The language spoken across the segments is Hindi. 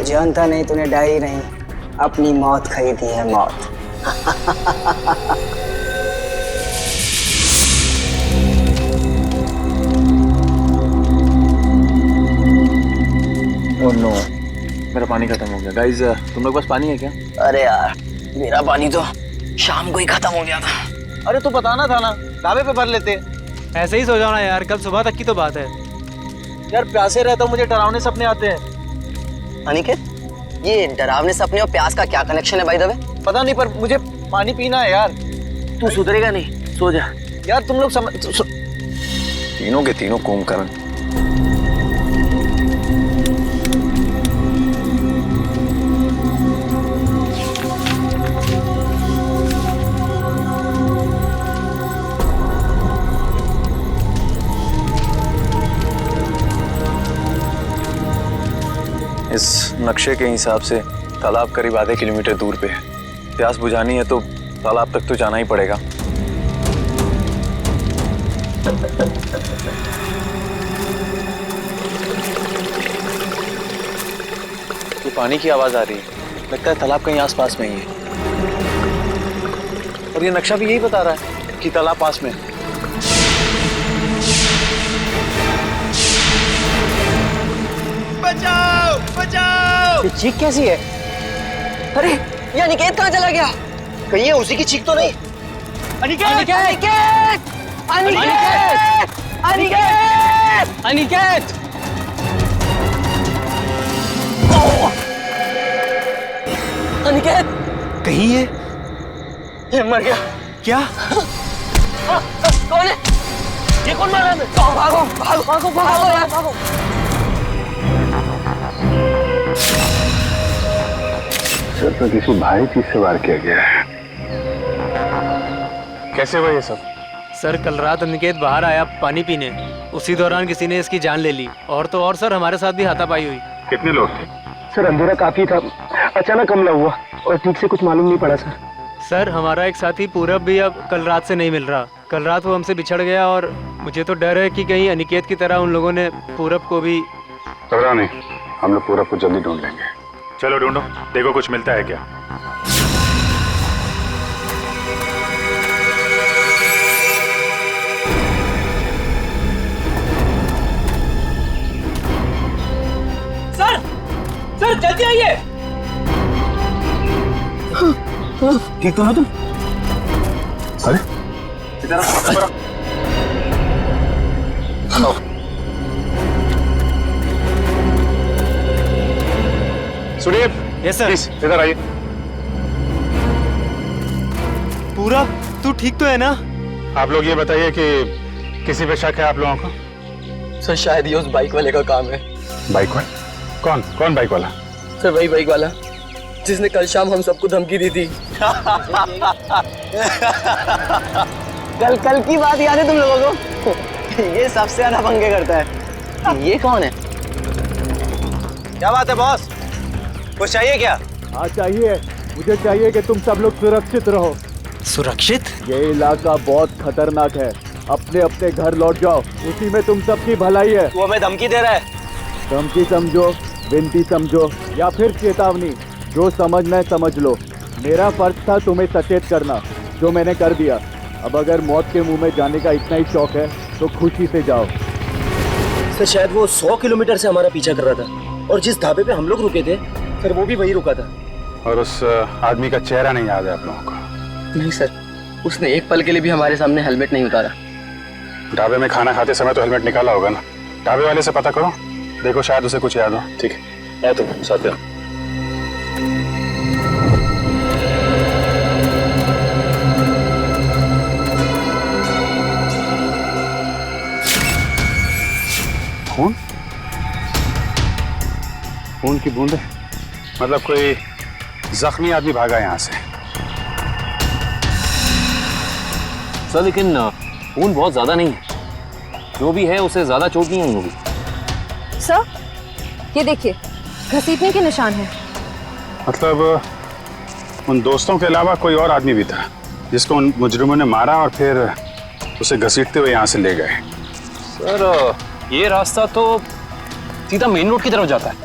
जानता नहीं, तूने डायरी नहीं, अपनी मौत खरीदी है, मौत। ओह नो, मेरा पानी खत्म हो गया। गाइस, तुम लोग पास पानी है क्या? अरे यार, मेरा पानी तो शाम को ही खत्म हो गया था। अरे तो बताना था ना, ढाबे पे भर लेते। ऐसे ही सो जाओ ना यार, कल सुबह तक की तो बात है। यार प्यासे रहता हूँ, मुझे डरावने सपने आते हैं। अनिकेत, ये डरावने सपने और प्यास का क्या कनेक्शन है भाई दबे? पता नहीं, पर मुझे पानी पीना है यार। तू सुधरेगा नहीं, सो जा। यार तुम लोग तीनों के तीनों कुंभकर्ण। इस नक्शे के हिसाब से तालाब करीब आधे किलोमीटर दूर पे है। प्यास बुझानी है तो तालाब तक तो जाना ही पड़ेगा। ये पानी की आवाज आ रही है, लगता है तालाब कहीं आसपास में ही है। और ये नक्शा भी यही बता रहा है कि तालाब पास में है। बचाओ, बचाओ! ये चीख कैसी है? अरे, ये अनिकेत कहाँ चला गया? कहीं ये उसी की चीख तो नहीं? अनिकेत! अनिकेत! अनिकेत! अनिकेत! अनिकेत! अनिकेत! कहीं ये मर गया। क्या? कौन है? ये कौन मारा है? भागो, भागो, भागो, भागो यार, भागो! सर तो किसी भारी चीज से वार किया गया है। कैसे हुआ ये सब? सर, कल रात अनिकेत बाहर आया पानी पीने, उसी दौरान किसी ने इसकी जान ले ली। और तो और सर, हमारे साथ भी हाथापाई हुई। कितने लोग थे? सर अंधेरा काफी था, अचानक हमला हुआ और ठीक से कुछ मालूम नहीं पड़ा सर। सर, हमारा एक साथी पूरब भी अब कल रात से नहीं मिल रहा। कल रात वो हमसे बिछड़ गया और मुझे तो डर है कि कहीं अनिकेत की तरह उन लोगों ने पूरब को भी। घबराओ नहीं, हम लोग पूरब को जल्दी ढूंढ लेंगे। चलो ढूंढो, देखो कुछ मिलता है क्या। सर, सर जल्दी आइए। ठीक तो हो तुम? अरे इधर आओ। Sunil, yes sir. इधर आइए। पूरब, तू ठीक तो है ना? आप लोग ये बताइए कि किसी पे शक है आप लोगों को? सर शायद ये उस बाइक वाले का काम है। बाइक वाला? कौन कौन बाइक वाला? सर वही बाइक वाला जिसने कल शाम हम सबको धमकी दी थी। कल की बात याद है तुम लोगों को? ये सबसे ज्यादा पंगे करता है। ये कौन है? क्या बात है बॉस, कुछ चाहिए क्या? हाँ चाहिए, मुझे चाहिए कि तुम सब लोग सुरक्षित रहो। सुरक्षित? ये इलाका बहुत खतरनाक है, अपने अपने घर लौट जाओ, उसी में तुम सबकी भलाई है। वो हमें धमकी दे रहा है। धमकी समझो, विनती समझो या फिर चेतावनी, जो समझना है समझ लो। मेरा फर्ज था तुम्हें सचेत करना, जो मैंने कर दिया। अब अगर मौत के मुंह में जाने का इतना ही शौक है तो खुशी से जाओ। सर शायद वो 100 किलोमीटर से हमारा पीछा कर रहा था, और जिस ढाबे पे हम लोग रुके थे सर वो भी वही रुका था। और उस आदमी का चेहरा नहीं याद है आप लोगों को? नहीं सर, उसने एक पल के लिए भी हमारे सामने हेलमेट नहीं उतारा। ढाबे में खाना खाते समय तो हेलमेट निकाला होगा ना? ढाबे वाले से पता करो, देखो शायद उसे कुछ याद हो। ठीक है, आए तुम साथ में। खून? खून की बूंदें? मतलब कोई जख्मी आदमी भागा यहाँ से। सर लेकिन खून बहुत ज्यादा नहीं है, जो भी है उसे ज्यादा चोट नहीं हुई होगी। सर ये देखिए, घसीटने के निशान हैं। मतलब उन दोस्तों के अलावा कोई और आदमी भी था जिसको उन मुजरिमों ने मारा और फिर उसे घसीटते हुए यहाँ से ले गए। सर ये रास्ता तो सीधा मेन रोड की तरफ जाता है,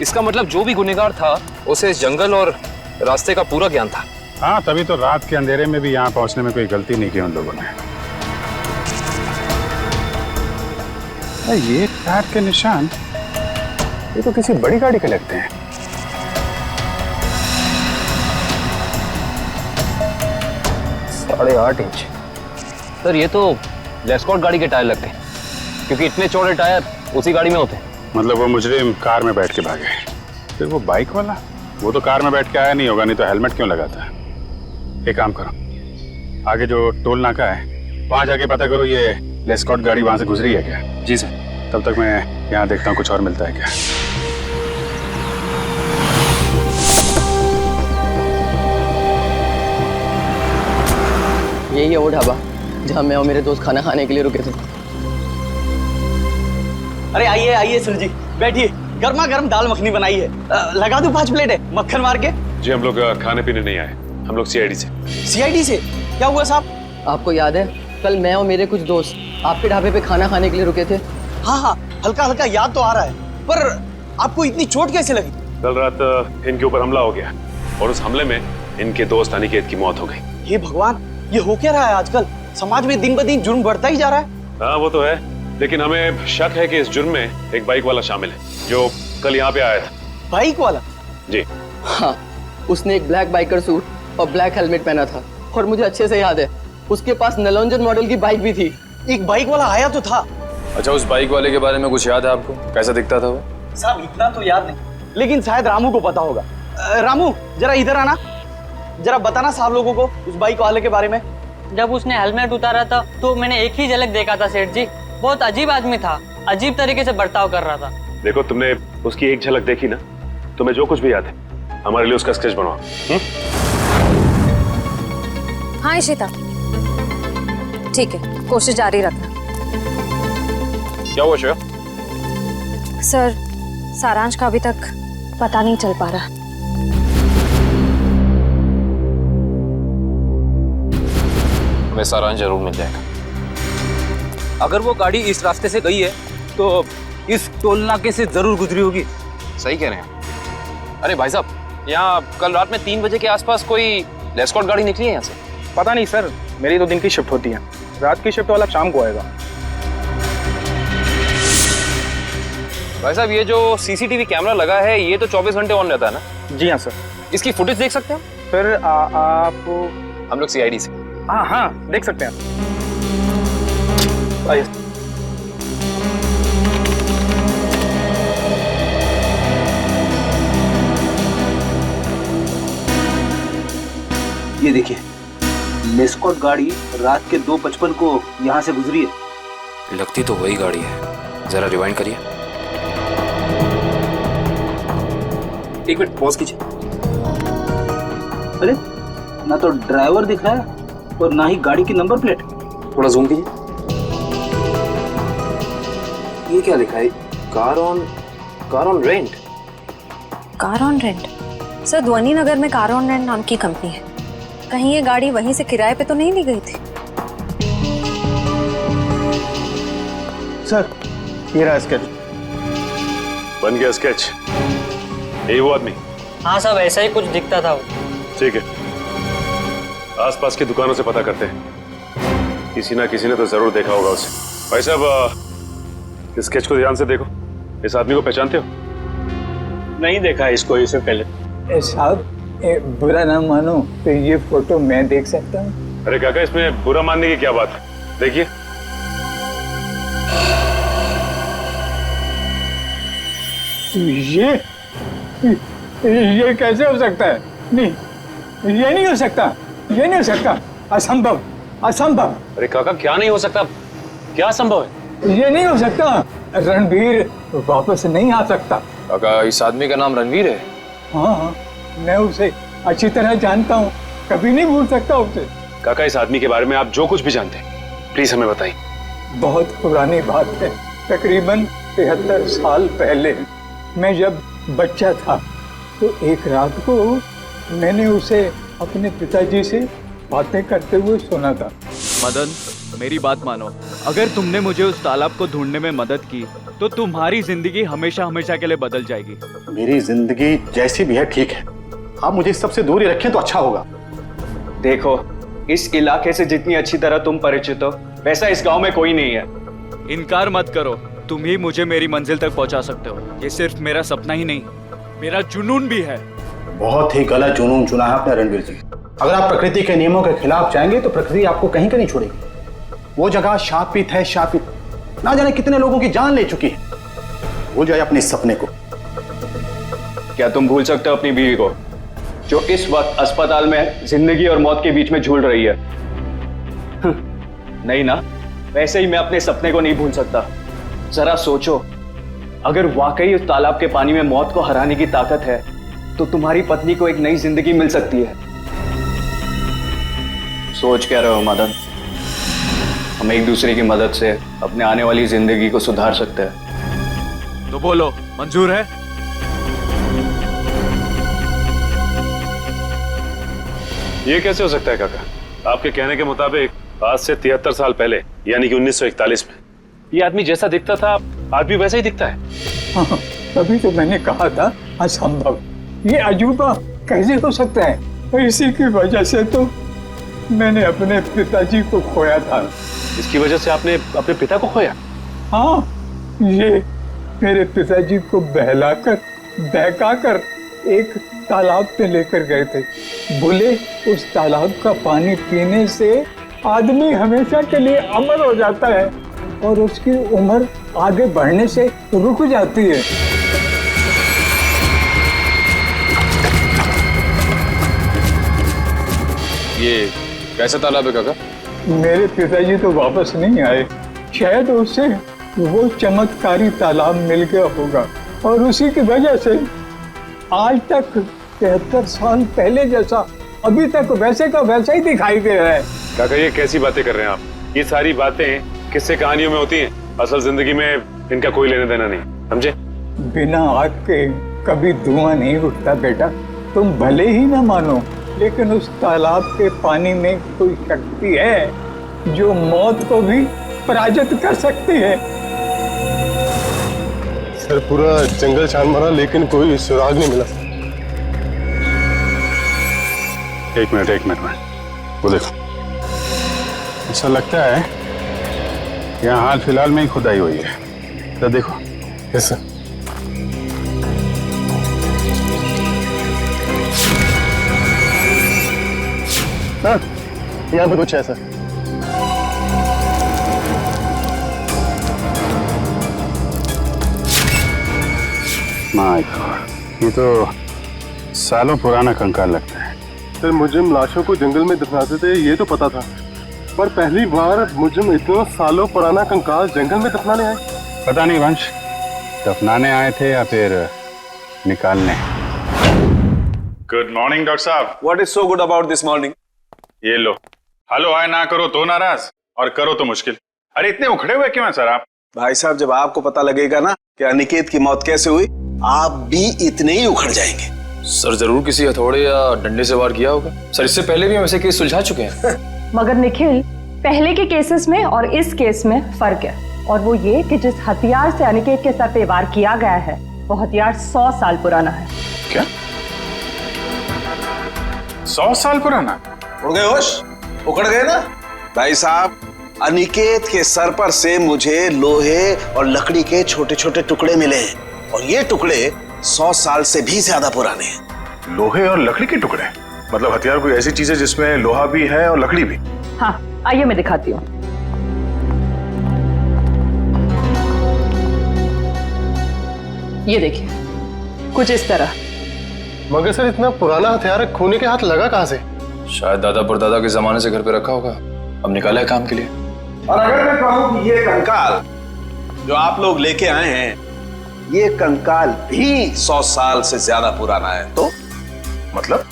इसका मतलब जो भी गुनहगार था उसे इस जंगल और रास्ते का पूरा ज्ञान था। हाँ, तभी तो रात के अंधेरे में भी यहाँ पहुंचने में कोई गलती नहीं की उन लोगों ने। ये टायर के निशान, ये तो किसी बड़ी गाड़ी के लगते हैं। साढ़े 8 इंच। सर ये तो लेस्कॉट गाड़ी के टायर लगते हैं, क्योंकि इतने चौड़े टायर उसी गाड़ी में होते हैं। मतलब वो मुजरिम कार में बैठ के भागे, फिर वो बाइक वाला, वो तो कार में बैठ के आया नहीं होगा, नहीं तो हेलमेट क्यों लगाता है। एक काम करो, आगे जो टोल नाका है वहां जाके पता करो ये लेस्कॉट गाड़ी वहां से गुजरी है क्या। जी सर। तब तक मैं यहाँ देखता हूँ कुछ और मिलता है क्या। यही है वो ढाबा जहाँ मैं और मेरे दोस्त खाना खाने के लिए रुके थे। अरे आइए आइए सर जी, बैठिए। गर्मा गर्म दाल मखनी बनाई है, लगा दूं 5 प्लेट है मक्खन मार के। जी हम लोग खाने पीने नहीं आए, हम लोग सीआईडी से। सीआईडी से क्या हुआ साहब? आपको याद है कल मैं और मेरे कुछ दोस्त आपके ढाबे पे खाना खाने के लिए रुके थे? हाँ हाँ, हल्का हल्का याद तो आ रहा है, पर आपको इतनी चोट कैसे लगी? कल रात इनके ऊपर हमला हो गया और उस हमले में इनके दोस्त अनिकेत की मौत हो गई। हे भगवान, ये हो क्या रहा है आजकल? समाज में दिन ब दिन जुर्म बढ़ता ही जा रहा है। हाँ वो तो है, लेकिन हमें शक है कि इस जुर्म में एक बाइक वाला शामिल है जो कल यहाँ पे आया था। बाइक वाला? जी हाँ, उसने एक ब्लैक बाइकर सूट और ब्लैक हेलमेट पहना था, और मुझे अच्छे से याद है उसके पास नलोंजन मॉडल की बाइक भी थी। एक बाइक वाला आया तो था। अच्छा, उस बाइक वाले के बारे में कुछ याद है आपको? कैसा दिखता था वो? साहब इतना तो याद नहीं, लेकिन शायद रामू को पता होगा। रामू जरा इधर आना, जरा बताना साहब लोगों को उस बाइक वाले के बारे में। जब उसने हेलमेट उतारा था तो मैंने एक ही झलक देखा था सेठ जी। बहुत अजीब आदमी था, अजीब तरीके से बर्ताव कर रहा था। देखो, तुमने उसकी एक झलक देखी ना, तुम्हें जो कुछ भी याद है हमारे लिए उसका स्केच बनवाओ। हाँ इशिता, ठीक है, कोशिश जारी रखना। क्या हुआ श्रेया? सर, सारांश का अभी तक पता नहीं चल पा रहा। हमें सारांश जरूर मिल जाएगा। अगर वो गाड़ी इस रास्ते से गई है तो इस टोल नाके से जरूर गुजरी होगी। सही कह रहे हैं। अरे भाई साहब, यहाँ कल रात में 3 बजे के आसपास कोई लेस्कॉट गाड़ी निकली है यहाँ से? पता नहीं सर, मेरी तो दिन की शिफ्ट होती है, रात की शिफ्ट वाला शाम को आएगा। भाई साहब, ये जो सीसीटीवी कैमरा लगा है ये तो 24 घंटे ऑन रहता है ना? जी हाँ सर। इसकी फुटेज देख सकते हैं? फिर आप? हम लोग सीआईडी से। हाँ हाँ, देख सकते हैं। आइए। ये देखिए, लेस्कॉट गाड़ी रात के 2:55 को यहाँ से गुजरी है। लगती तो वही गाड़ी है। जरा रिवाइंड करिए। एक मिनट पॉज कीजिए। अरे, ना तो ड्राइवर दिख रहा है और ना ही गाड़ी की नंबर प्लेट। थोड़ा जूम कीजिए। ये क्या लिखा है? Car on rent. Car on rent? Sir, ध्वनि नगर में कार ऑन रेंट नाम की कंपनी है। कहीं ये गाड़ी वहीं से किराए पे तो नहीं ली गई थी? सर, ये रहा स्केच। बन गया स्केच? यही वो आदमी? हाँ साहब, ऐसा ही कुछ दिखता था वो। ठीक है, आसपास की दुकानों से पता करते हैं, किसी ना किसी ने तो जरूर देखा होगा उसे। भाई साहब, इस स्केच को ध्यान से देखो। इस आदमी को पहचानते हो? नहीं देखा इसको इससे पहले। साहब, बुरा ना मानो तो ये फोटो मैं देख सकता हूँ? अरे काका, इसमें बुरा मानने की क्या बात है? देखिए। ये कैसे हो सकता है? नहीं, ये नहीं हो सकता, ये नहीं हो सकता, असंभव, असंभव। अरे काका, क्या नहीं हो सकता? क्या संभव है? ये नहीं हो सकता। रणवीर वापस नहीं आ सकता। काका, इस आदमी का नाम रणवीर है? हाँ, मैं उसे अच्छी तरह जानता हूँ, कभी नहीं भूल सकता उसे। काका, इस आदमी के बारे में आप जो कुछ भी जानते हैं प्लीज हमें बताइए। बहुत पुरानी बात है, तकरीबन 73 साल पहले मैं जब बच्चा था तो एक रात को मैंने उसे अपने पिताजी से बातें करते हुए सुना था। मदन, मेरी बात मानो, अगर तुमने मुझे उस तालाब को ढूंढने में मदद की तो तुम्हारी जिंदगी हमेशा हमेशा के लिए बदल जाएगी। मेरी जिंदगी जैसी भी है ठीक है, आप मुझे इस सबसे दूर ही रखें तो अच्छा होगा। देखो, इस इलाके से जितनी अच्छी तरह तुम परिचित हो वैसा इस गांव में कोई नहीं है। इनकार मत करो, तुम ही मुझे मेरी मंजिल तक पहुंचा सकते हो। ये सिर्फ मेरा सपना ही नहीं, मेरा जुनून भी है। बहुत ही गलत जुनून चुना है आपने रणवीर जी। अगर आप प्रकृति के नियमों के खिलाफ जाएंगे तो प्रकृति आपको कहीं का नहीं छोड़ेगी। वो जगह शापित है, शापित, ना जाने कितने लोगों की जान ले चुकी है। भूल जाए अपने सपने को। क्या तुम भूल सकते हो अपनी बीवी को जो इस वक्त अस्पताल में जिंदगी और मौत के बीच में झूल रही है? नहीं ना, वैसे ही मैं अपने सपने को नहीं भूल सकता। जरा सोचो, अगर वाकई उस तालाब के पानी में मौत को हराने की ताकत है तो तुम्हारी पत्नी को एक नई जिंदगी मिल सकती है। सोच क्या रहे हो मदन? हम एक दूसरे की मदद से अपने आने वाली जिंदगी को सुधार सकते हैं। तो बोलो, मंजूर है? ये कैसे हो सकता है काका? आपके कहने के मुताबिक आज से 73 साल पहले यानी कि 1941 में ये आदमी जैसा दिखता था आज भी वैसा ही दिखता है। हाँ, तभी तो मैंने कहा था असंभव, ये अजूबा कैसे हो सकता है। और इसी की वजह से तो मैंने अपने पिताजी को खोया था। इसकी वजह से आपने अपने पिता को खोया? हाँ, ये मेरे पिताजी को बहकाकर एक तालाब पे लेकर गए थे। बोले उस तालाब का पानी पीने से आदमी हमेशा के लिए अमर हो जाता है और उसकी उम्र आगे बढ़ने से रुक जाती है। ये कैसा तालाब है काका? मेरे पिताजी तो वापस नहीं आए, शायद उसे वो चमत्कारी तालाब मिल गया होगा और उसी की वजह से आज तक 73 साल पहले जैसा अभी तक वैसे का वैसा ही दिखाई दे रहा है। काका ये कैसी बातें कर रहे हैं आप? ये सारी बातें किस्से कहानियों में होती हैं, असल जिंदगी में इनका कोई लेना देना नहीं, समझे? बिना आग के कभी धुआं नहीं उठता बेटा। तुम भले ही ना मानो, लेकिन उस तालाब के पानी में कोई शक्ति है जो मौत को भी पराजित कर सकती है। सर पूरा जंगल छान मारा लेकिन कोई सुराग नहीं मिला। एक मिनट, वो देखो, ऐसा लगता है यहाँ हाल फिलहाल में ही खुदाई हुई है। तो देखो। Yes sir. हाँ, यहाँ पे कुछ है सर। माय गॉड, ये तो सालों पुराना कंकाल लगता है। सर मुजरिम लाशों को जंगल में दफनाते थे ये तो पता था, पर पहली बार मुजरिम इतने सालों पुराना कंकाल जंगल में दफनाने आए। पता नहीं वंश, दफनाने आए थे या फिर निकालने। गुड मॉर्निंग डॉक्टर साहब। What is so good about this morning? ये लो, हेलो हाय ना करो तो नाराज और करो तो मुश्किल। अरे इतने उखड़े हुए क्यों हैं सर आप? भाई साहब, जब आपको पता लगेगा ना कि अनिकेत की मौत कैसे हुई, आप भी इतने ही उखड़ जाएंगे। सर जरूर किसी हथौड़े या डंडे से वार किया होगा। सर इससे पहले भी हम ऐसे केस सुलझा चुके हैं। मगर निखिल, पहले के केसेस में और इस केस में फर्क है, और वो ये कि जिस हथियार से अनिकेत के सर पे वार किया गया है वो हथियार 100 साल पुराना है। क्या? 100 साल पुराना? उड़ गए होश? उखड़ गए ना? भाई साहब, अनिकेत के सर पर से मुझे लोहे और लकड़ी के छोटे छोटे टुकड़े मिले हैं और ये टुकड़े 100 साल से भी ज्यादा पुराने हैं। लोहे और लकड़ी के टुकड़े? मतलब हथियार कोई ऐसी चीज है जिसमें लोहा भी है और लकड़ी भी? हाँ, आइए मैं दिखाती हूँ। ये देखिए, कुछ इस तरह। मगर सर इतना पुराना हथियार खूनी के हाथ लगा कहाँ से? शायद दादा परदादा के जमाने से घर पे रखा होगा, अब निकाला है काम के लिए। और अगर मैं कहूं कि ये कंकाल जो आप लोग लेके आए हैं, ये कंकाल भी 100 साल से ज्यादा पुराना है, तो मतलब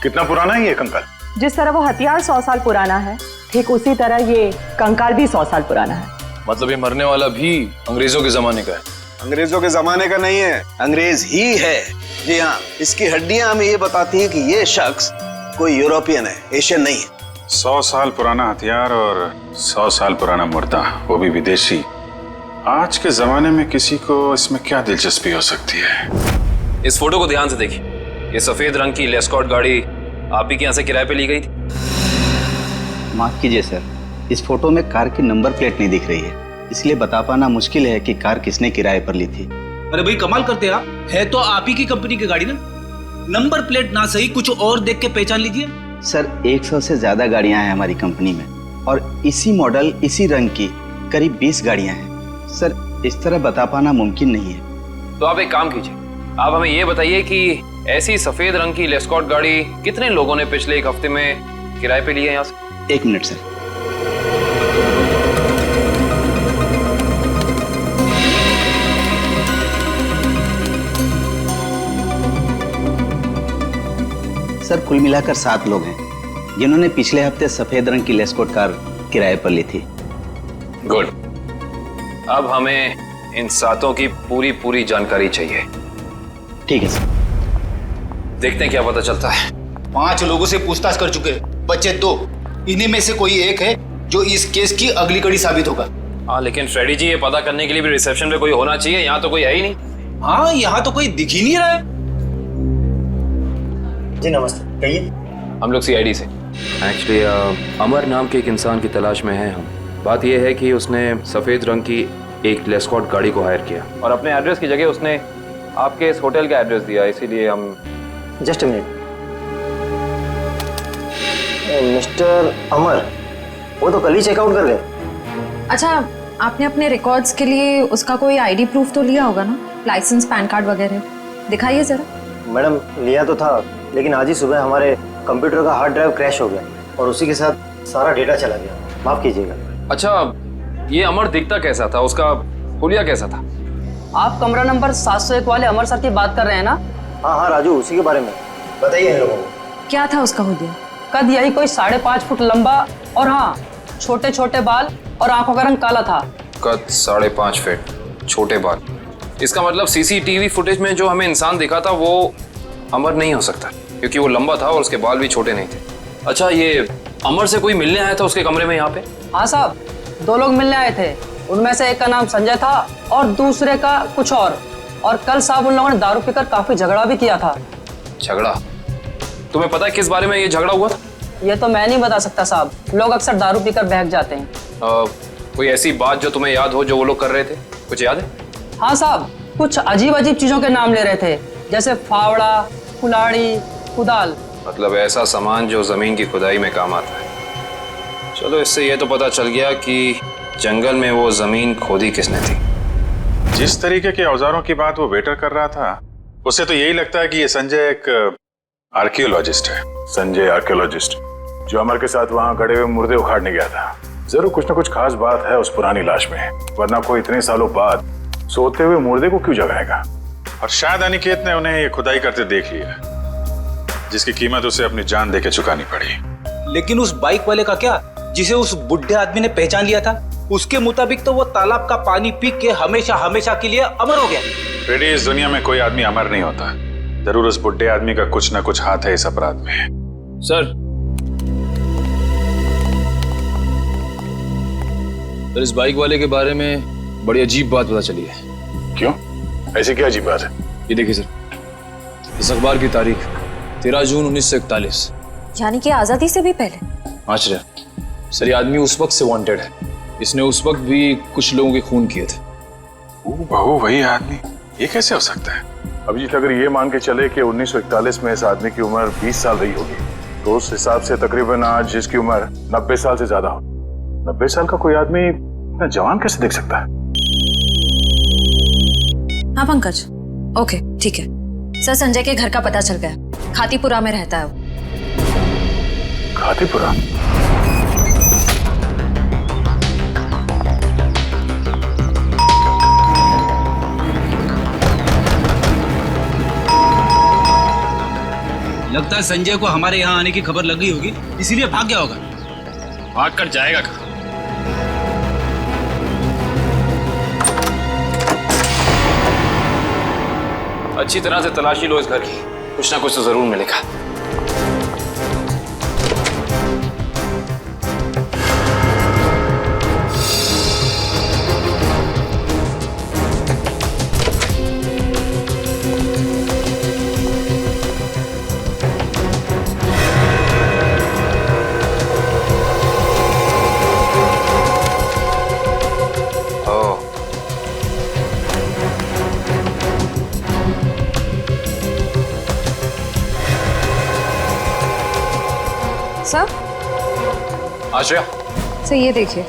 कितना पुराना है ये कंकाल? जिस तरह वो हथियार 100 साल पुराना है, ठीक उसी तरह ये कंकाल भी 100 साल पुराना है। मतलब ये मरने वाला भी अंग्रेजों के जमाने का है? अंग्रेजों के जमाने का नहीं है, अंग्रेज ही है। जी हाँ, इसकी हड्डियां हमें ये बताती हैं कि ये शख्स कोई यूरोपियन है, एशियन नहीं है। 100 साल पुराना हथियार और 100 साल पुराना मुर्दा, वो भी विदेशी। आज के जमाने में किसी को इसमें क्या दिलचस्पी हो सकती है? इस फोटो को ध्यान से देखिए। ये सफेद रंग की लेस्कॉट गाड़ी आप ही के यहाँ से किराए पे ली गई थी? माफ कीजिए सर, इस फोटो में कार की नंबर प्लेट नहीं दिख रही है, इसलिए बता पाना मुश्किल है कि कार किसने किराए पर ली थी। अरे भाई कमाल करते हैं आप, है तो आप ही की कंपनी की गाड़ी ना। नंबर प्लेट ना सही कुछ और देख के पहचान लीजिए। सर 100 से ज्यादा गाड़ियां हैं हमारी कंपनी में और इसी मॉडल इसी रंग की करीब 20 गाड़ियां हैं। सर इस तरह बता पाना मुमकिन नहीं है। तो आप एक काम कीजिए, आप हमें ये बताइए कि ऐसी सफेद रंग की लेस्कॉट गाड़ी कितने लोगों ने पिछले एक हफ्ते में किराए पे ली है यहाँ से? 1 मिनट सर। सर कुल मिलाकर 7 लोग हैं जिन्होंने पिछले हफ्ते सफेद रंग की लेस्कॉट कार किराए पर ली थी। गुड। अब हमें इन 7 की पूरी जानकारी चाहिए। ठीक है सर। देखते हैं क्या पता चलता है। 5 लोगों से पूछताछ कर चुके, बच्चे 2। इन्हीं में से कोई एक है जो इस केस की अगली कड़ी साबित होगा। हाँ लेकिन फ्रेडी जी, ये पता करने के लिए भी रिसेप्शन पे कोई होना चाहिए। यहाँ तो कोई है ही नहीं। हाँ यहाँ तो कोई दिख ही नहीं रहा है। जी नमस्ते, कहिए। हम लोग CID से। एक्चुअली अमर नाम के एक इंसान की तलाश में हैं हम। बात यह है कि उसने सफ़ेद रंग की एक लेस्कॉट गाड़ी को हायर किया और अपने एड्रेस की जगह उसने आपके इस होटल का एड्रेस दिया, इसीलिए हम। Just a minute. मिस्टर अमर, वो तो कल ही चेकआउट कर गए। अच्छा, आपने अपने रिकॉर्ड्स के लिए उसका कोई ID प्रूफ तो लिया होगा ना? लाइसेंस, पैन कार्ड वगैरह दिखाइए जरा। मैडम लिया तो था, लेकिन आज ही सुबह हमारे कंप्यूटर का हार्ड ड्राइव क्रैश हो गया और उसी के साथ सारा डेटा चला गया। माफ कीजिएगा। अच्छा, ये अमर दिखता कैसा था? उसका हुलिया कैसा था? आप कमरा नंबर 701 वाले अमर सर की बात कर रहे हैं ना? हाँ राजू, उसी के बारे में बताइए लोगों को। क्या था उसका हुलिया? कद यही कोई 5.5 फुट लंबा और हाँ छोटे छोटे बाल और आंखों का रंग काला था। कद 5.5 फीट, छोटे बाल। इसका मतलब CCTV फुटेज में जो हमें इंसान दिखा था वो अमर नहीं हो सकता, क्योंकि वो लंबा था और उसके बाल भी छोटे नहीं थे। अच्छा, ये अमर से कोई मिलने आया था उसके कमरे में यहाँ पे? हाँ साहब, 2 लोग मिलने आए थे। उनमें से एक का नाम संजय था और दूसरे का कुछ और कल साहब उन लोगों ने दारू पीकर काफी झगड़ा भी किया था। झगड़ा? तुम्हें पता है किस बारे में ये झगड़ा हुआ था? ये तो मैं नहीं बता सकता साहब, लोग अक्सर दारू पीकर बहक जाते हैं। कोई ऐसी बात जो तुम्हें याद हो जो वो लोग कर रहे थे, कुछ याद है? हाँ साहब, कुछ अजीब अजीब चीजों के नाम ले रहे थे, जैसे फावड़ा, कुल्हाड़ी, कुदाल। मतलब ऐसा सामान जो जमीन की खुदाई में काम आता है। चलो, इससे ये तो पता चल गया कि जंगल में वो जमीन खोदी किसने थी। जिस तरीके के औजारों की बात वो वेटर कर रहा था, उससे तो यही लगता है कि ये संजय एक आर्कियोलॉजिस्ट है। संजय आर्कियोलॉजिस्ट, जो अमर के साथ वहां गड़े हुए मुर्दे उखाड़ने गया था। जरूर कुछ ना कुछ खास बात है उस पुरानी लाश में, वरना कोई इतने सालों बाद सोते हुए मुर्दे को क्यों जगाएगा। और शायद अनिकेत ने उन्हें ये खुदाई करते देख लिया, जिसकी कीमत उसे अपनी जान देके चुकानी पड़ी। लेकिन उस बाइक वाले का क्या, जिसे उस बुढ़े आदमी ने पहचान लिया था? उसके मुताबिक तो वो तालाब का पानी पी के हमेशा हमेशा के लिए अमर हो गया। फ्रेडी, इस दुनिया में कोई आदमी अमर नहीं होता। जरूर उस बुढ़े आदमी का कुछ ना कुछ हाथ है इस अपराध में। सर, इस बाइक वाले के बारे में बड़ी अजीब बात पता चली है। क्यों? ऐसी क्या अजीब बात है? ये देखिए सर, इस अखबार की तारीख 13 जून 1941, यानी कि आजादी से भी पहले। आश्चर्य सर, ये आदमी उस वक्त से वांटेड है। इसने उस वक्त भी कुछ लोगों के खून किए थे। बहू वही आदमी, ये कैसे हो सकता है? अभिजीत, अगर ये मान के चले कि 1941 में इस आदमी की उम्र 20 साल रही होगी, तो उस हिसाब से तकरीबन आज इसकी उम्र 90 साल से ज्यादा हो। 90 साल का कोई आदमी इतना जवान कैसे दिख सकता है? हाँ पंकज, ओके ठीक है सर। संजय के घर का पता चल गया, खातीपुरा में रहता है वो। खातीपुरा? लगता है संजय को हमारे यहाँ आने की खबर लग गई होगी, इसीलिए भाग गया होगा। भाग कर जाएगा कहाँ? अच्छी तरह से तलाशी लो इस घर की, कुछ ना कुछ तो जरूर मिलेगा। सर आश्रया, सर ये देखिए,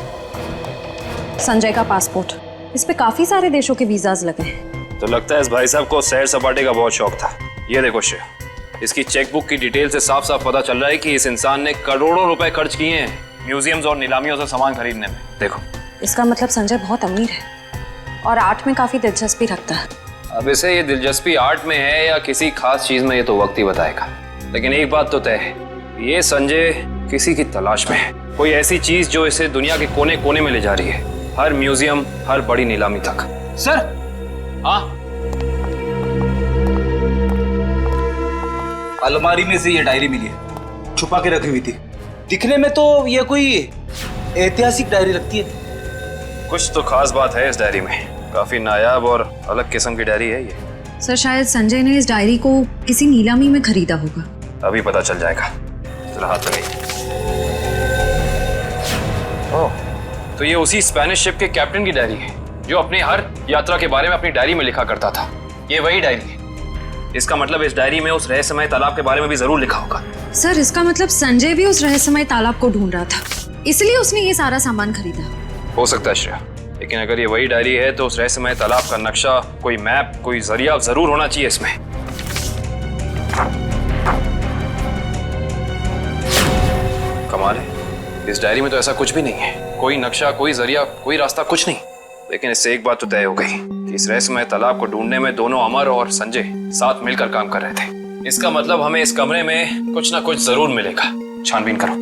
संजय का पासपोर्ट, इस पे काफी सारे देशों के वीजाज लगे हैं। तो लगता है इस भाई साहब को सैर सपाटे का बहुत शौक था। ये देखो श्रेया, इसकी चेकबुक की डिटेल से साफ साफ पता चल रहा है कि इस इंसान ने करोड़ों रुपए खर्च किए हैं म्यूजियम्स और नीलामियों से सामान खरीदने में। देखो, इसका मतलब संजय बहुत अमीर है और आर्ट में काफी दिलचस्पी रखता है। अब इसे ये दिलचस्पी आर्ट में है या किसी खास चीज में, ये तो वक्त ही बताएगा। लेकिन एक बात तो तय है, ये संजय किसी की तलाश में है, कोई ऐसी चीज जो इसे दुनिया के कोने कोने में ले जा रही है, हर म्यूजियम, हर बड़ी नीलामी तक। सर, हाँ, अलमारी में से ये डायरी मिली है, छुपा के रखी हुई थी। दिखने में तो ये कोई ऐतिहासिक डायरी लगती है। कुछ तो खास बात है इस डायरी में, काफी नायाब और अलग किस्म की डायरी है ये। सर शायद संजय ने इस डायरी को किसी नीलामी में खरीदा होगा। अभी पता चल जाएगा। जरा हाथ लगाइए। ओह, तो ये उसी स्पेनिश शिप के कैप्टन की डायरी है जो अपने हर यात्रा के बारे में अपनी डायरी में लिखा करता था। ये वही डायरी है। इसका मतलब इस डायरी में उस रहस्यमय तालाब के बारे में भी जरूर लिखा होगा। सर इसका मतलब संजय भी उस रहस्यमय तालाब को ढूंढ रहा था, इसलिए उसने ये सारा सामान खरीदा। हो सकता है श्रेया, लेकिन अगर ये वही डायरी है तो उस रहस्यमय तालाब का नक्शा, कोई मैप, कोई जरिया जरूर होना चाहिए इसमें। कमाल है, इस डायरी में तो ऐसा कुछ भी नहीं है, कोई नक्शा, कोई जरिया, कोई रास्ता, कुछ नहीं। लेकिन इससे एक बात तो तय हो गई कि इस रहस्यमय तालाब को ढूंढने में दोनों अमर और संजय साथ मिलकर काम कर रहे थे। इसका मतलब हमें इस कमरे में कुछ ना कुछ जरूर मिलेगा। छानबीन करो।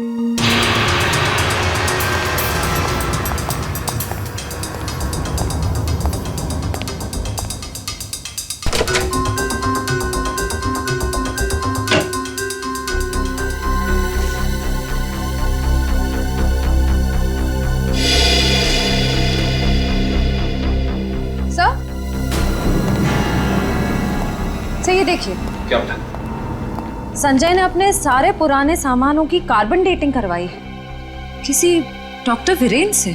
ये देखिए, क्या बता? संजय ने अपने सारे पुराने सामानों की कार्बन डेटिंग करवाई है किसी डॉक्टर वीरेन से।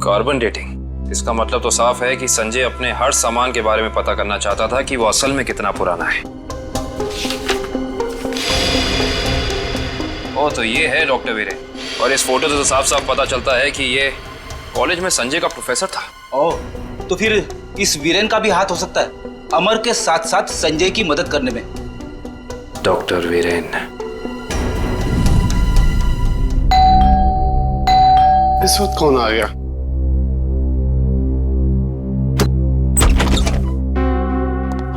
Carbon dating? इसका मतलब तो साफ है कि संजय अपने हर सामान के बारे में पता करना चाहता था कि वो असल में कितना पुराना है। ओ, तो ये है डॉक्टर वीरेन, और इस फोटो से तो साफ साफ पता चलता है कि ये कॉलेज में संजय का प्रोफेसर था। ओह, तो फिर इस वीरेन का भी हाथ हो सकता है अमर के साथ साथ संजय की मदद करने में। डॉक्टर वीरेन। इस वक्त कौन आ गया?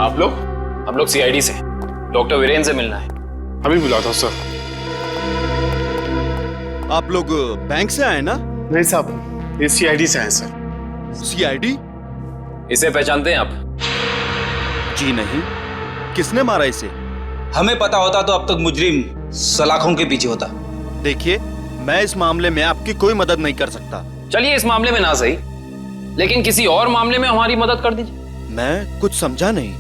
आप लोग? हम लोग सीआईडी से, डॉक्टर वीरेन से मिलना है। अभी बुला था सर। आप लोग बैंक से आए ना? नहीं साहब, ये सीआईडी से आए सर। सीआईडी? इसे पहचानते हैं आप? जी नहीं। किसने मारा इसे? हमें पता होता तो अब तक मुजरिम सलाखों के पीछे होता। देखिए, मैं इस मामले में आपकी कोई मदद नहीं कर सकता। चलिए, इस मामले में ना सही, लेकिन किसी और मामले में हमारी मदद कर दीजिए। मैं कुछ समझा नहीं।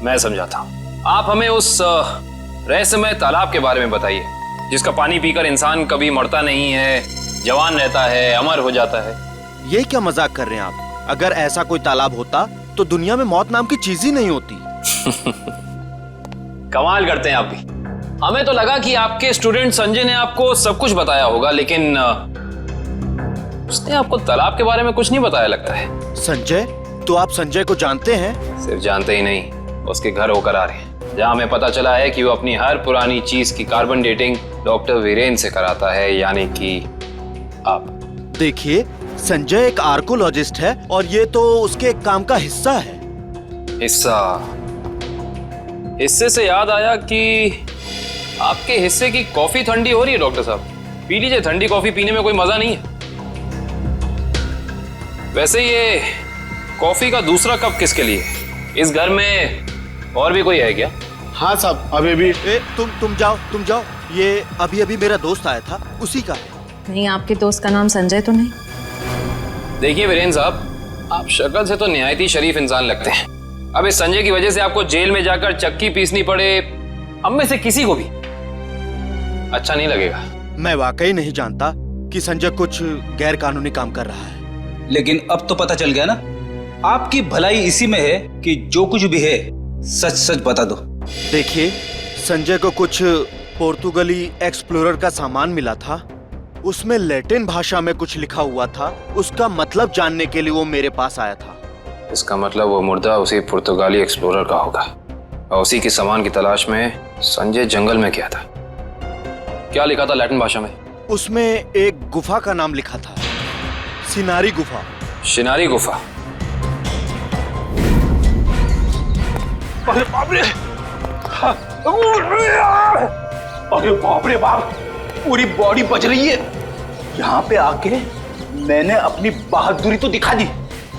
मैं समझाता हूँ। आप हमें उस रहस्यमय तालाब के बारे में बताइए जिसका पानी पीकर इंसान कभी मरता नहीं है, जवान रहता है, अमर हो जाता है। ये क्या मजाक कर रहे हैं आप? अगर ऐसा कोई तालाब होता तो दुनिया में मौत नाम की चीज ही नहीं होती। कमाल करते हैं आप भी। हमें तो लगा कि आपके स्टूडेंट संजय ने आपको सब कुछ बताया होगा, लेकिन उसने आपको तालाब के बारे में कुछ नहीं बताया लगता है। संजय? तो आप संजय को जानते हैं? सिर्फ जानते ही नहीं, उसके घर होकर आ रहे हैं, जहाँ हमें पता चला है कि वो अपनी हर पुरानी चीज की कार्बन डेटिंग डॉक्टर वीरेन से कराता है, यानी कि आप। देखिए, संजय एक आर्कोलॉजिस्ट है और ये तो उसके एक काम का हिस्सा है। हिस्सा? हिस्से से याद आया कि आपके हिस्से की कॉफी ठंडी हो रही है डॉक्टर साहब, पी लीजिए। ठंडी कॉफी पीने में कोई मजा नहीं है। वैसे ये कॉफी का दूसरा कप किसके लिए? इस घर में और भी कोई है क्या? हाँ साहब, अभी भी। तुम जाओ। ये अभी मेरा दोस्त आया था, उसी का है। नहीं, आपके दोस्त का नाम संजय तो नहीं? देखिए वीरेन साहब, आप शक्ल से तो निहायत ही शरीफ इंसान लगते हैं। अब इस संजय की वजह से आपको जेल में जाकर चक्की पीसनी पड़े, हम में से किसी को भी अच्छा नहीं लगेगा। मैं वाकई नहीं जानता कि संजय कुछ गैर कानूनी काम कर रहा है। लेकिन अब तो पता चल गया ना, आपकी भलाई इसी में है कि जो कुछ भी है सच सच बता दो। देखिए, संजय को कुछ पोर्तुगली एक्सप्लोरर का सामान मिला था उसमें लैटिन भाषा में कुछ लिखा हुआ था। उसका मतलब जानने के लिए वो मेरे पास आया था। इसका मतलब वो मुर्दा उसी पुर्तगाली एक्सप्लोरर का होगा और उसी के सामान की तलाश में संजय जंगल में गया था। क्या लिखा था लैटिन भाषा में? उसमें एक गुफा का नाम लिखा था, सिनारी गुफा। शिनारी गुफा। अरे बाप रे! अरे बाप रे बाप! पूरी बॉडी बज रही है। यहाँ पे आके मैंने अपनी बहादुरी तो दिखा दी,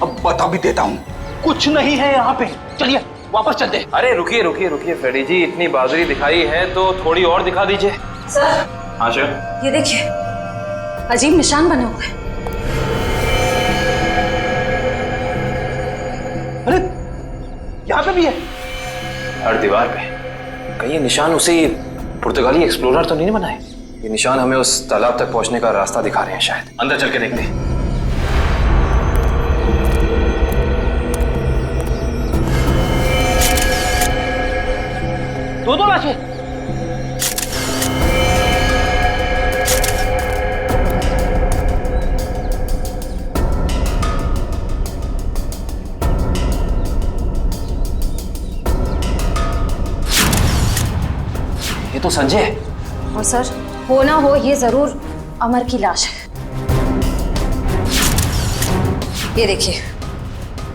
अब बता भी देता हूँ, कुछ नहीं है यहाँ पे। चलिए वापस चलते। अरे रुकिए रुकिए रुकिए फ्रेडी जी, इतनी बहादुरी दिखाई है तो थोड़ी और दिखा दीजिए। सर, हाँ सर। ये देखिए, अजीब निशान बने हुए हैं। अरे यहाँ पे भी है, हर दीवार पे। कहीं ये निशान उसी पुर्तगाली एक्सप्लोरर तो नहीं बनाए? ये निशान हमें उस तालाब तक पहुंचने का रास्ता दिखा रहे हैं शायद। अंदर चल के देखते हैं। दो लाशें। ये तो संजय है। और सर, हो ना हो ये जरूर अमर की लाश है। ये देखिए,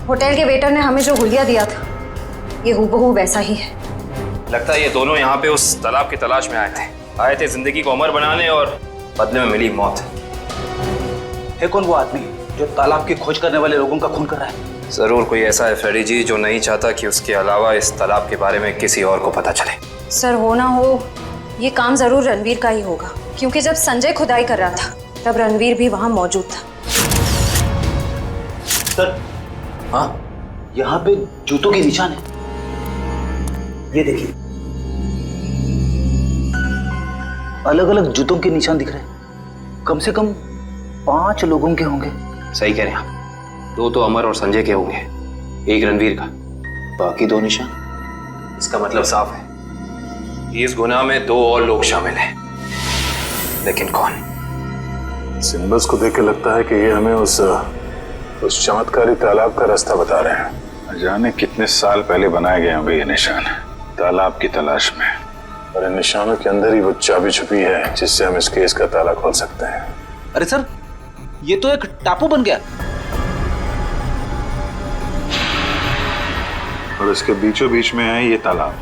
होटल के वेटर ने हमें जो हुलिया दिया था ये हूबहू वैसा ही है। लगता है ये दोनों यहाँ पे उस तालाब की तलाश में आए थे जिंदगी को अमर बनाने और बदले में मिली मौत। है कौन वो आदमी जो तालाब की खोज करने वाले लोगों का खून कर रहा है? जरूर कोई ऐसा है फ्रेडी जी जो नहीं चाहता कि उसके अलावा इस तालाब के बारे में किसी और को पता चले। सर, हो ना हो ये काम जरूर रणवीर का ही होगा, क्योंकि जब संजय खुदाई कर रहा था तब रणवीर भी वहां मौजूद था। सर, हाँ, यहाँ पे जूतों के निशान है, ये देखिए, अलग अलग जूतों के निशान दिख रहे हैं। कम से कम 5 लोगों के होंगे। सही कह रहे हैं आप। 2 तो अमर और संजय के होंगे, 1 रणवीर का, बाकी 2 निशान। इसका मतलब साफ है, इस गुनाह में 2 और लोग शामिल हैं, लेकिन कौन? सिंबल्स को देख के लगता है कि ये हमें उस चमत्कारी तालाब का रास्ता बता रहे हैं। जाने कितने साल पहले बनाए गए होंगे ये निशान, तालाब की तलाश में। और इन निशानों के अंदर ही वो चाबी छुपी है जिससे हम इस केस का ताला खोल सकते हैं। अरे सर, ये तो एक टापू बन गया, और इसके बीचों बीच में है ये तालाब।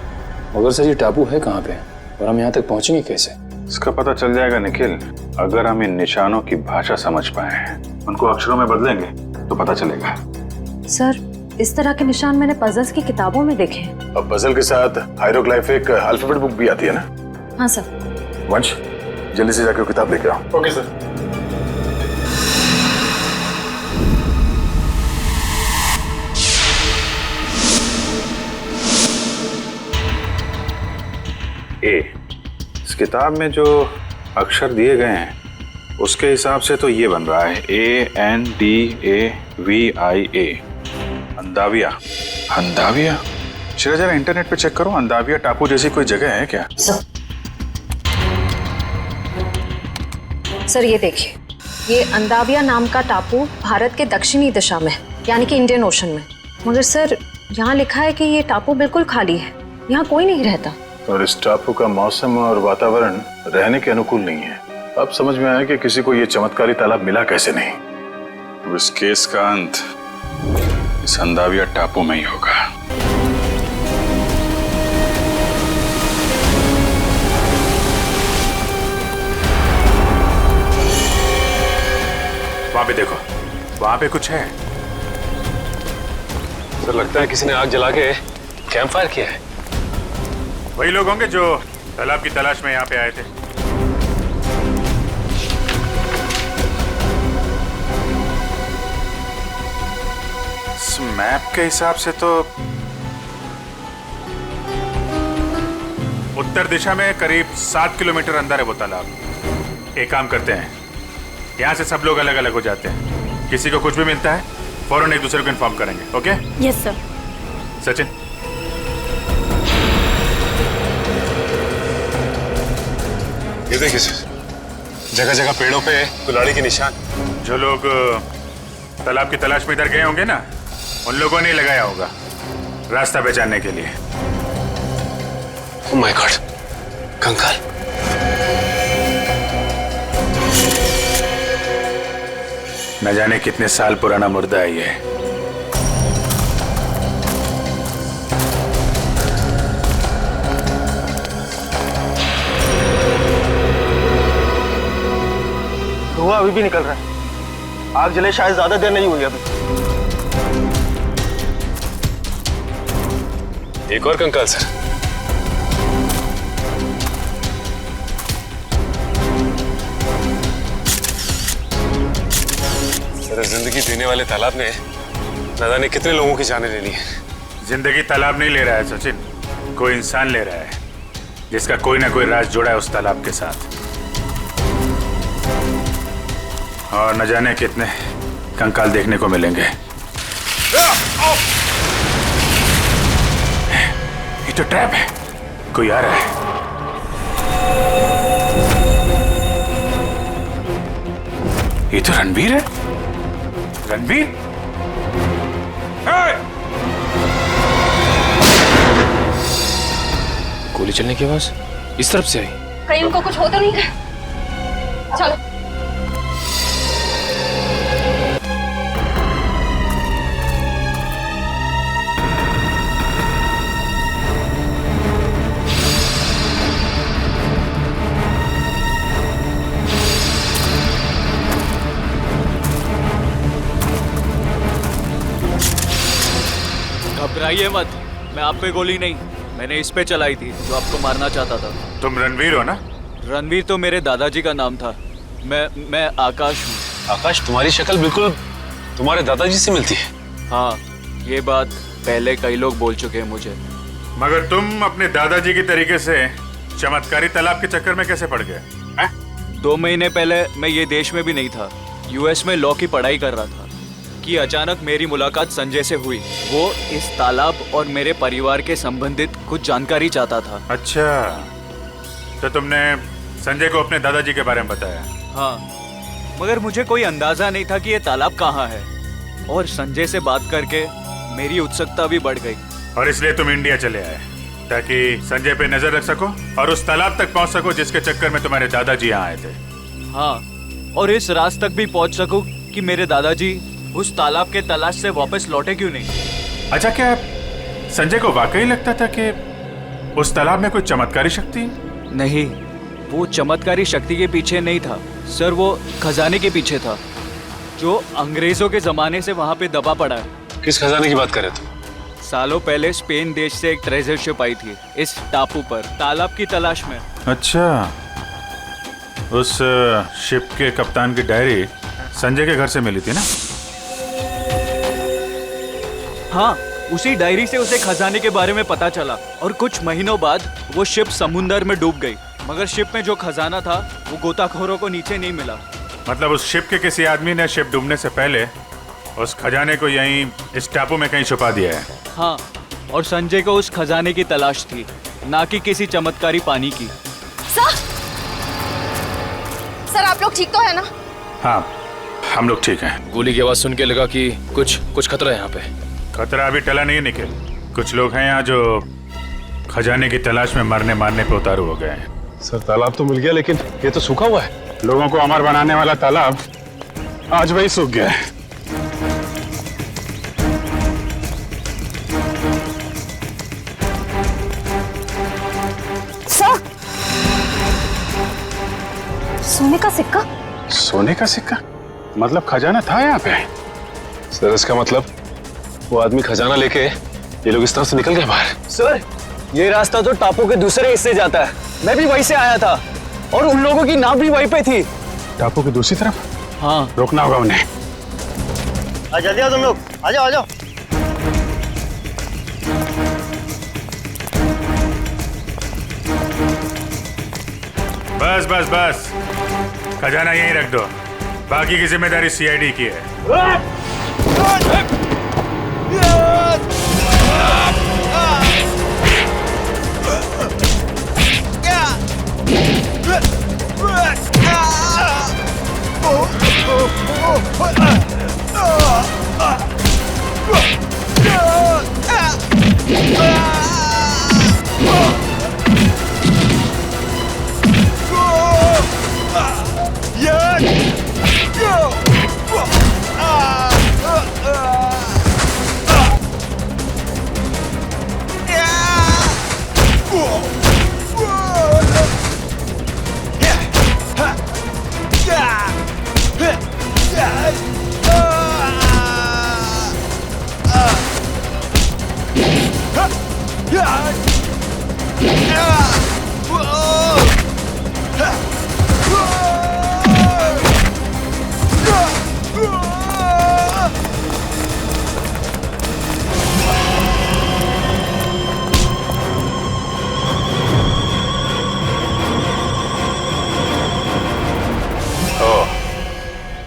मगर सर, ये टापू है कहाँ पे और हम यहाँ तक पहुंचेंगे कैसे? इसका पता चल जाएगा निखिल, अगर हम इन निशानों की भाषा समझ पाए, उनको अक्षरों में बदलेंगे तो पता चलेगा। सर, इस तरह के निशान मैंने पजल्स की किताबों में देखे हैं। अब पजल के साथ हायरोग्लाइफिक अल्फाबेट बुक भी आती है ना? हाँ सर। वंश, जल्दी से जाकर किताब लेके आओ। Okay sir. इस किताब में जो अक्षर दिए गए हैं उसके हिसाब से तो ये बन रहा है ANDAVIA, अंदाविया। अंदाविया? चलो जरा इंटरनेट पे चेक करो, अंदाविया टापू जैसी कोई जगह है क्या? सर, ये देखिए, ये अंदाविया नाम का टापू भारत के दक्षिणी दिशा में, यानी कि इंडियन ओशन में। मगर सर, यहाँ लिखा है कि ये टापू बिल्कुल खाली है, यहाँ कोई नहीं रहता। और इस टापू का मौसम और वातावरण रहने के अनुकूल नहीं है। अब समझ में आया कि किसी को ये चमत्कारी तालाब मिला कैसे नहीं। तो इस केस का अंत इस अंदाविया टापू में ही होगा। वहां पे देखो, वहां पे कुछ है। सर, लगता है किसी ने आग जला के कैंप फायर किया है। वही लोग होंगे जो तालाब की तलाश में यहाँ पे आए थे। इस मैप के हिसाब से तो उत्तर दिशा में करीब 7 किलोमीटर अंदर है वो तालाब। एक काम करते हैं, यहाँ से सब लोग अलग अलग हो जाते हैं। किसी को कुछ भी मिलता है फौरन एक दूसरे को इन्फॉर्म करेंगे। ओके? Yes sir. सचिन, ये देखिए सर, जगह जगह पेड़ों पे कुल्हाड़ी के निशान। जो लोग तालाब की तलाश में इधर गए होंगे ना, उन लोगों ने लगाया होगा रास्ता पहचानने के लिए। ओह माय गॉड, कंकाल। न जाने कितने साल पुराना मुर्दा है ये। धुआं अभी भी निकल रहा है। आग जले शायद ज्यादा देर नहीं हुई अभी। एक और कंकाल सर। सर, जिंदगी देने वाले तालाब ने न जाने कितने लोगों की जानें ले ली है। जिंदगी तालाब नहीं ले रहा है सचिन, कोई इंसान ले रहा है जिसका कोई ना कोई राज जुड़ा है उस तालाब के साथ। और न जाने कितने कंकाल देखने को मिलेंगे। ये तो ट्रैप है, कोई आ रहा है। ये तो रणवीर है। रणवीर, गोली चलने की आवाज इस तरफ से आई। कहीं उनको कुछ हो तो नहीं गया? चलो। घबराइए मत, मैं आप पे गोली नहीं, मैंने इस पे चलाई थी जो आपको मारना चाहता था। तुम रणवीर हो ना? रणवीर तो मेरे दादाजी का नाम था। मैं आकाश हूँ। आकाश, तुम्हारी शक्ल बिल्कुल तुम्हारे दादाजी से मिलती है। हाँ, ये बात पहले कई लोग बोल चुके हैं मुझे। मगर तुम अपने दादाजी की तरीके से चमत्कारी तालाब के चक्कर में कैसे पड़ गए? 2 महीने पहले मैं ये देश में भी नहीं था, यूएस में लॉ की पढ़ाई कर रहा था कि अचानक मेरी मुलाकात संजय से हुई। वो इस तालाब और मेरे परिवार के संबंधित कुछ जानकारी चाहता था। अच्छा, तो तुमने संजय को अपने दादाजी के बारे में बताया? हाँ, मगर मुझे कोई अंदाजा नहीं था कि ये तालाब कहाँ है। और संजय से बात करके मेरी उत्सुकता भी बढ़ गई। और इसलिए तुम इंडिया चले आए ताकि संजय पे नजर रख सको और उस तालाब तक पहुंच सको जिसके चक्कर में तुम्हारे दादाजी यहाँ आए थे। हाँ, और इस राज तक भी पहुंच सकूं कि मेरे दादाजी उस तालाब के तलाश से वापस लौटे क्यों नहीं। अच्छा, क्या संजय को वाकई लगता था कि उस तालाब में कोई चमत्कारी शक्ति? नहीं, वो चमत्कारी शक्ति के पीछे नहीं था सर, वो खजाने के पीछे था जो अंग्रेजों के जमाने से वहाँ पे दबा पड़ा है। किस खजाने की बात कर रहे थे? सालों पहले स्पेन देश से एक ट्रेजर शिप आई थी इस टापू पर तालाब की तलाश में। अच्छा, उस शिप के कप्तान की डायरी संजय के घर से मिली थी ना? हाँ, उसी डायरी से उसे खजाने के बारे में पता चला और कुछ महीनों बाद वो शिप समुंदर में डूब गई। मगर शिप में जो खजाना था वो गोताखोरों को नीचे नहीं मिला। मतलब उस शिप के किसी आदमी ने शिप डूबने से पहले उस खजाने को यहीं इस टापू में कहीं छुपा दिया है। हाँ, और संजय को उस खजाने की तलाश थी, ना कि किसी चमत्कारी पानी की। सर, आप लोग ठीक तो है ना? हाँ, हम लोग ठीक हैं। गोली की आवाज सुन के लगा कि कुछ खतरा है यहाँ पे। खतरा अभी टला नहीं है निखिल। कुछ लोग हैं यहाँ जो खजाने की तलाश में मरने मारने पे उतारू हो गए हैं। सर, तालाब तो मिल गया लेकिन ये तो सूखा हुआ है। लोगों को अमर बनाने वाला तालाब आज वही सूख गया है। सर, सोने का सिक्का? सोने का सिक्का? मतलब खजाना था यहाँ पे? सर, इसका मतलब वो आदमी खजाना लेके ये लोग इस तरफ से निकल गए बाहर। सर, ये रास्ता तो टापू के दूसरे हिस्से जाता है। मैं भी वहीं से आया था और उन लोगों की नाव भी वहीं पे थी। टापू की दूसरी तरफ? हाँ, रोकना होगा उन्हें। जल्दी आओ तुम लोग, आ जाओ आ जाओ। बस बस बस, खजाना यहीं रख दो, बाकी की जिम्मेदारी सीआईडी की है।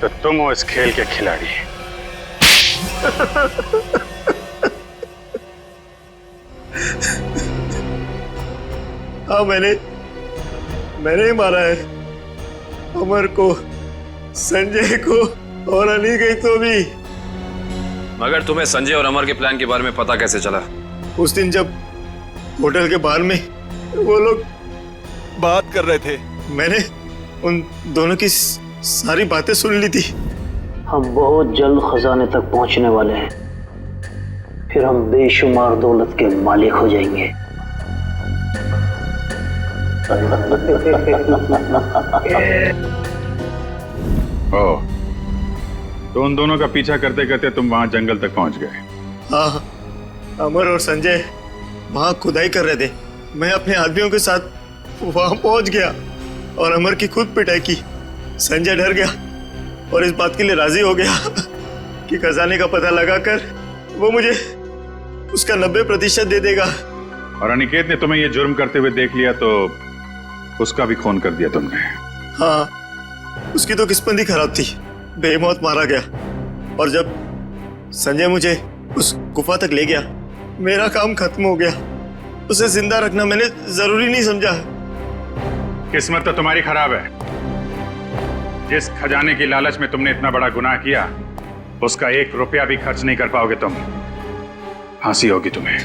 तो तुम हो इस खेल के खिलाड़ी। हाँ, मैंने ही मारा है अमर को, संजय को और अनिकेत को भी। मगर तुम्हें संजय और अमर के प्लान के बारे में पता कैसे चला? उस दिन जब होटल के बाहर में वो लोग बात कर रहे थे, मैंने उन दोनों की सारी बातें सुन ली थी। हम बहुत जल्द खजाने तक पहुंचने वाले हैं, फिर हम बेशुमार दौलत के मालिक हो जाएंगे। ओह, तो उन दोनों का पीछा करते करते तुम वहां जंगल तक पहुंच गए। हाँ, अमर और संजय वहां खुदाई कर रहे थे। मैं अपने आदमियों के साथ वहां पहुंच गया और अमर की खुद पिटाई की। संजय डर गया और इस बात के लिए राजी हो गया कि खजाने का पता लगाकर वो मुझे उसका 90% दे देगा। और अनिकेत ने तुम्हें ये जुर्म करते हुए देख लिया तो उसका भी खून कर दिया तुमने। हाँ, उसकी तो किस्मत ही खराब थी, बेमौत मारा गया। और जब संजय मुझे उस गुफा तक ले गया, मेरा काम खत्म हो गया। उसे जिंदा रखना मैंने जरूरी नहीं समझा। किस्मत तो तुम्हारी खराब है। जिस खजाने की लालच में तुमने इतना बड़ा गुनाह किया, उसका 1 रुपया भी खर्च नहीं कर पाओगे तुम। फांसी होगी तुम्हें।